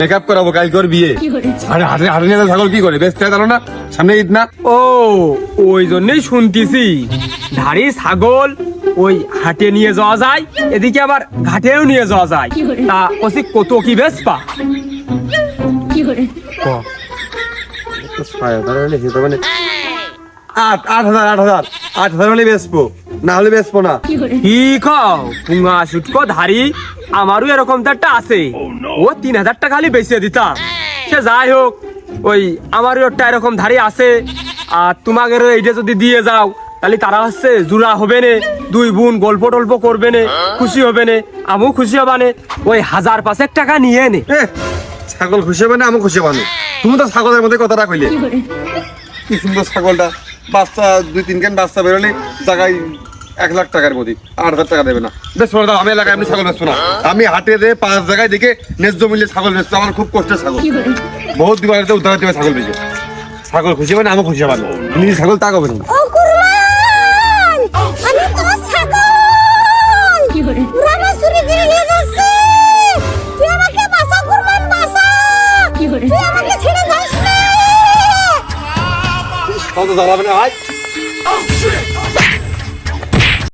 Makeup করাবো, কালকে ওর বিয়ে। আরে হাটে হাটে নিয়ে ছাগল কি করে বেচতে জানো না? সামনে ঈদ না? ও ওই জন্যই শুনতেছি ধাড়ি ছাগল ওই হাটে নিয়ে যাওয়া যায়, এদিকে আবার ঘাটেও নিয়ে যাওয়া যায়। তা ওসি কত কি বেচপা? মানে 8,000 হলে বেচবো, না হলে বেচবো না। কি খাও পুঙ্গা সুটকো ধাড়ি, আমারও এরকম তো একটা আছে, ও 3,000 টাকা খালি বেঁচে দিতাম। সে যাই হোক, ওই আমারও একটা এরকম ধাড়ি আছে, আর তোমাদের এইটা যদি দিয়ে যাও তাহলে তারা হচ্ছে জুড়া হবে নে, দুই বোন গল্প টল্প করবে নে, খুশি হবে নে, আমিও খুশি হবানে। ওই 1,500 টাকা নিয়ে নে। ছাগল খুশি হবে না, আমি খুশি হবানো। তুমি তো ছাগলের মধ্যে কথাটা কইলে, কি সুন্দর ছাগলটা, বাচ্চা 2-3 খান বাচ্চা বেরোলে জায়গায় 1 লাখ টাকার মধ্যে 8,000 টাকা দেবে না। বেশ দাও, আমি এলাকায় এমনি ছাগল বেচবো না। আমি হাটে দিয়ে 5 জায়গায় দেখে ন্যায্য মূল্যে ছাগল বেচবো। আমার খুব কষ্টের ছাগল, বহুত দিবারে উদ্ধার দেবে ছাগল বেচে। ছাগল খুশি হবে না, আমি খুশি হবানো। তুমি ছাগল তা কবে না? কত জ্বালাবে না ভাই।